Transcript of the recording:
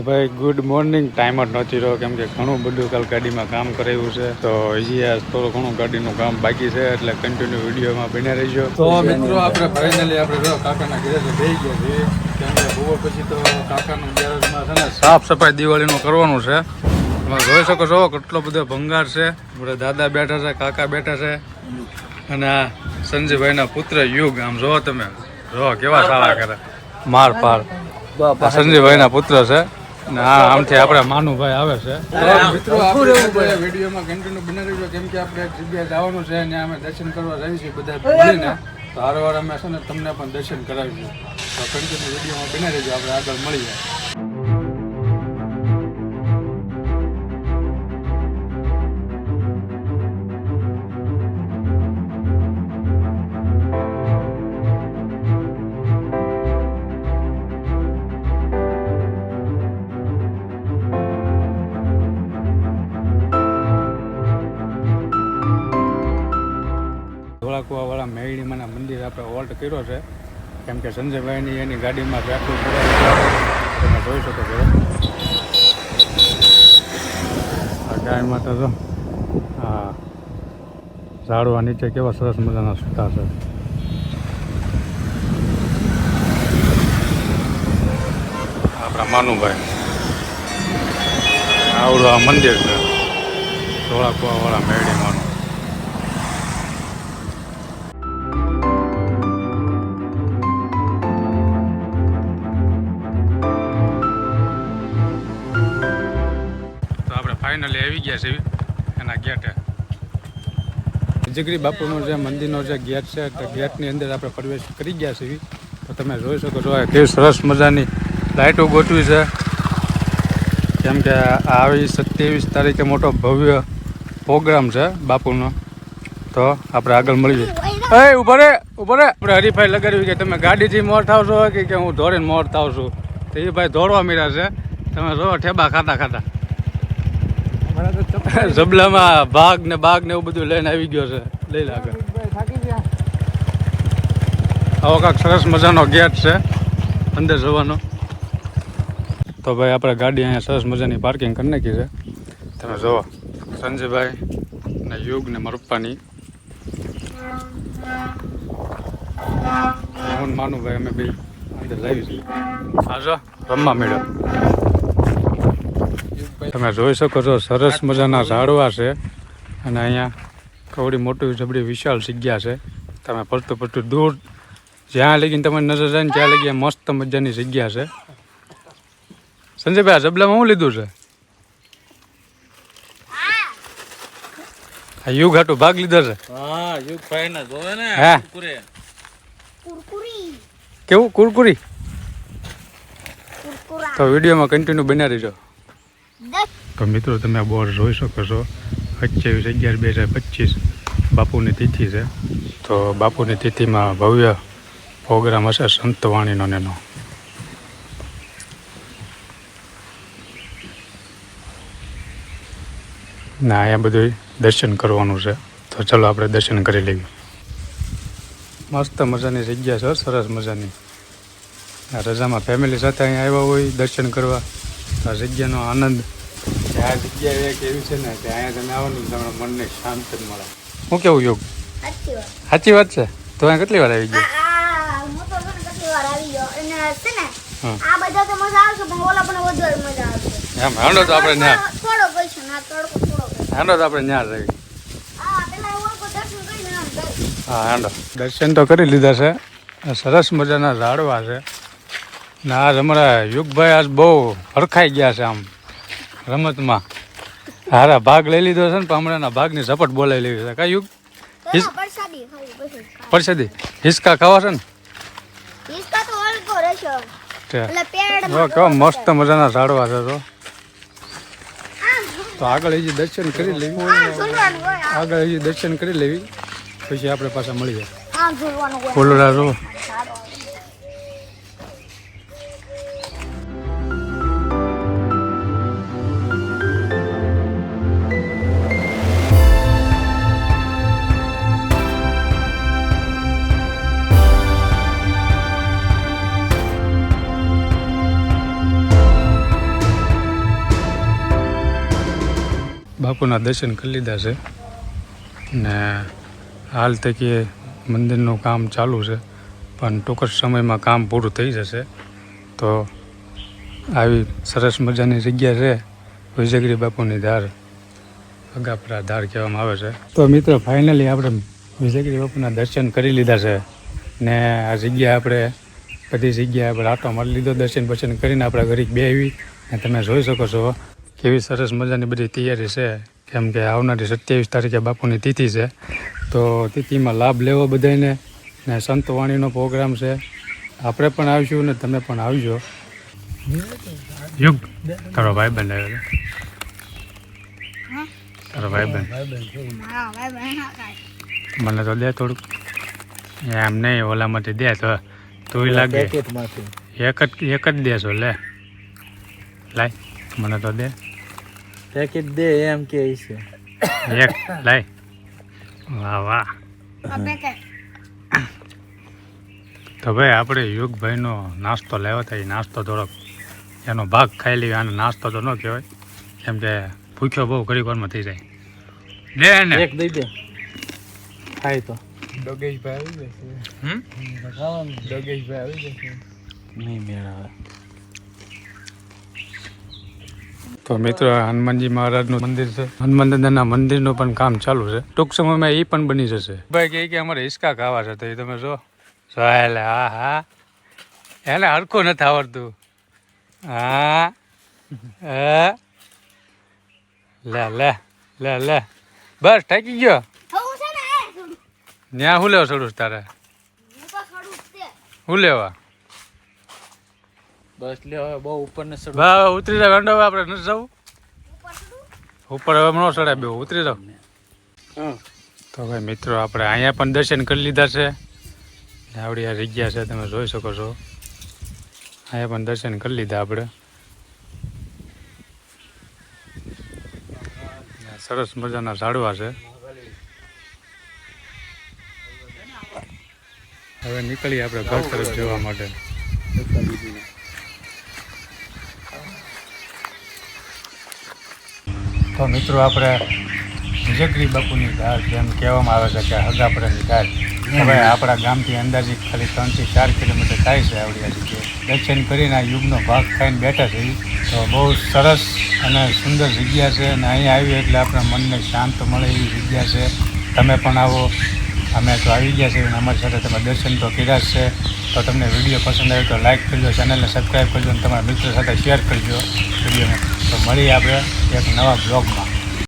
ભાઈ good morning. Time જ નથી રહ્યો કેમ કે ઘણું બધું કાલ ગાડીમાં કામ કરાવ્યું છે, તો હજી આ થોડું ઘણું ગાડીનું કામ બાકી છે, એટલે કન્ટિન્યુ વિડીયોમાં બન્યા રહીજો. તો મિત્રો આપણે ફાઇનલી આપણે કાકાના ઘરે જઈ ગયા છીએ, કેમ કે બપોર પછી તો કાકાનું ગેરેજમાં છે ને સાફ સફાઈ દિવાળીનું કરવાનું છે. તમે જોઈ શકો છો કેટલો બધો ભંગાર છે. આપણે દાદા બેઠા છે, કાકા બેઠા છે, અને આ સંજયભાઈના પુત્ર યુગ. આમ જોવો તમે, જો કેવા સારા કરે માર પાર. સંજયભાઈના પુત્ર છે ને આ આમથી આપણે માનુભાઈ આવે છે. મિત્રો આપણે વિડીયોમાં કન્ટિન્યુ બની રહેજો, કેમ કે આપણે એક જગ્યાએ જવાનું છે અને અમે દર્શન કરવા જઈએ છીએ બધા મળીને. તો હારવાર અમે છે ને તમને પણ દર્શન કરાવીશું. તો કન્ટિન્યુ વિડીયોમાં બની રહેજો, આપણે આગળ મળીએ. ધોળાકુવાવાળા મેળીમાના મંદિર આપણે ઓલ્ટ કર્યો છે, કેમ કે સંજયભાઈની એની ગાડીમાં ટ્રાફિક તમે જોઈ શકો છો. આ ગાયમાં તો જો હા ઝાડવા નીચે કેવા સરસ મજાના સૂતા છે. આપણા માનુભાઈ આવડું આ મંદિર છે ધોળાકુવાવાળા મેળીમાનું. ફાઇનલી આવી ગયા છે એના ગેટે. જગરી બાપુનો જે મંદિરનો જે ગેટ છે તે ગેટની અંદર આપણે પ્રવેશ કરી ગયા છીએ. તો તમે જોઈ શકો છો કેવી સરસ મજાની લાઇટો ગોઠવી છે, કેમ કે આવી 27 તારીખે મોટો ભવ્ય પ્રોગ્રામ છે બાપુનો. તો આપણે આગળ મળીએ. એ ઉભો રે આપણે હરીફાઈ લગાડવી કે તમે ગાડીથી મોર થાવ છો કે હું દોડીને મોર થાવ છું. તો એ ભાઈ દોડવા મીરા છે. તમે જો ઠેબા ખાતા જબલામાં ભાગ ને બાગ ને એવું બધું લઈને આવી ગયો છે. લઈ લાગે આવો કાંક સરસ મજાનો ગેટ છે અંદર જવાનો. તો ભાઈ આપણે ગાડી અહીંયા સરસ મજાની પાર્કિંગ કરી નાખી છે. તમે જુઓ સંજયભાઈ ને યુગ ને મરપ્પાની હું માનુભાઈ અમે બે અંદર લાવી છે. હા જો રમવા મેળો તમે જોઈ શકો છો સરસ મજાના ઝાડવા છે, અને અહીંયા કવડી મોટી જબડી વિશાળ જગ્યા છે. તમે પડતું દૂર જ્યાં લગીને તમારી નજર જાય ને ત્યાં લગી મસ્ત મજાની જગ્યા છે. સંજયભાઈ આ જબલામાં શું લીધું છે? આ યુગ હાટું ભાગ લીધો છે. હે કેવું કુરકુરી? તો વિડીયોમાં કન્ટિન્યુ બન્યા રહીજો. તો મિત્રો તમે બોર્ડ જોઈ શકો છો 28/11/2025 બાપુની તિથિ છે. તો બાપુની તિથિમાં ભવ્ય પ્રોગ્રામ હશે સંતવાણીનો એનો. ના અહીંયા બધું દર્શન કરવાનું છે, તો ચલો આપણે દર્શન કરી લઈએ. મસ્ત મજાની જગ્યા છે, સરસ મજાની. આ રજામાં ફેમિલી સાથે અહીંયા આવ્યા હોય દર્શન કરવા, આ જગ્યાનો આનંદ. આ જગ્યા એક એવી છે ને કે અહીંયા તમે આવો ને તમારા મનને શાંતિ મળે. શું કેવું યોગ? સાચી વાત છે. તો અહીંયા કેટલી વાર આવી ગયો? એમ હાંડો તો આપણે ન્યા રહી. હા હાંડો દર્શન તો કરી લીધા છે. સરસ મજાના ઝાડવા છે ને આ અમારા યુગભાઈ આજ બહુ હરખાઈ ગયા છે આમ રમતમાં. હારા ભાગ લઈ લીધો છે ને, પણ હમણાંના ભાગની ઝપટ બોલાવી લેવી છે. કઈ યુગ પરસાદી હિસકા ખાવા છે ને? કેવા મસ્ત મજાના ઝાડવા છે. તો આગળ હજી દર્શન કરી લેવી, પછી આપણે પાછા મળીએ. ફૂલડા જો બાપુના દર્શન કરી લીધા છે ને હાલ તકે મંદિરનું કામ ચાલુ છે, પણ ટૂંક જ સમયમાં કામ પૂરું થઈ જશે. તો આવી સરસ મજાની જગ્યા છે વિજયગીરી બાપુની ધાર, અગાપરા ધાર કહેવામાં આવે છે. તો મિત્રો ફાઇનલી આપણે વિજયગીરી બાપુના દર્શન કરી લીધા છે ને આ જગ્યા આપણે બધી જગ્યાએ આપણે આટો મારી લીધો, દર્શન કરીને આપણે ઘરે બેસી ને તમે જોઈ શકો છો કેવી સરસ મજાની બધી તૈયારી છે. કેમ કે આવનારી 27 તારીખે બાપુની તિથિ છે, તો તિથિમાં લાભ લેવો બધાને ને સંતવાણીનો પ્રોગ્રામ છે. આપણે પણ આવીશું ને તમે પણ આવજો. યુગ તારો ભાઈબંધ આવ્યો, તારો ભાઈબંધ મને તો દે થોડુંક, એમ નહીં ઓલામાંથી દે તો તું લાગે એક જ દેશો લે લાય મને તો દે પેકેટ દે એમ કે છે એક લાય. વાહ વાહ. તો ભાઈ આપણે યુગભાઈનો નાસ્તો લેવો થાય, નાસ્તો થોડોક એનો ભાગ ખાઈ લઈએ. આનો નાસ્તો તો ન કહેવાય કેમ કે ભૂખ્યો બહુ ઘડી વારમાં થઈ જાય. દે ને એક દઈ દે ખાય તો. ડોગેશભાઈ આવી જશે. ડોગેશભાઈ આવી જશે. નહીં મેળવે. તો મિત્રો હનુમાનજી મહારાજનું મંદિર છે, હનુમાન દાદાના મંદિરનું પણ કામ ચાલુ છે. ટૂંક સમયમાં એ પણ બની જશે. ભાઈ કે અમારે હિસકા ખાવા છે, તો એ તમે જો એટલે હા હા એને હરખું નથી આવડતું. હા લે લે લે લે બસ થાકી ગયો. ત્યાં શું લેવા છોડું તારે? શું લેવા? બસ લે હવે બહુ ઉપર ને ચડ. ભાઈ ઉતરી જાવ વેંડો, આપણે નથી જવું ઉપર. હવે ન ચડાય, બે ઉતરી જાવ. તો ભાઈ મિત્રો આપણે અહીંયા પણ દર્શન કરી લીધા છે. આવડી આ જગ્યા છે તમે જોઈ શકો છો. અહીંયા પણ દર્શન કરી લીધા આપણે. સરસ મજાના ઝાડવા છે. હવે નીકળીએ આપણે ઘર તરફ જવા માટે. તો મિત્રો આપણે વિજયગીરી બાપુની ધાર જેમ કહેવામાં આવે છે કે હગાપરાની ધાર, હવે આપણા ગામથી અંદાજિત ખાલી 3 થી 4 કિલોમીટર થાય છે. આવડી આ જગ્યાએ દર્શન કરીને આ યુગનો ભાગ ખાઈને બેઠા છે. તો બહુ સરસ અને સુંદર જગ્યા છે અને અહીંયા આવીએ એટલે આપણા મનને શાંત મળે એવી જગ્યા છે. તમે પણ આવો, અમે તો આવી ગયા છીએ અને અમારી સાથે તમે દર્શન તો કર્યા જ છે. તો તમને વિડીયો પસંદ આવે તો લાઇક કરજો, ચેનલને સબસ્ક્રાઈબ કરજો અને તમારા મિત્રો સાથે શેર કરજો વિડીયોને. તો મળીએ આપણે એક નવા બ્લોગમાં.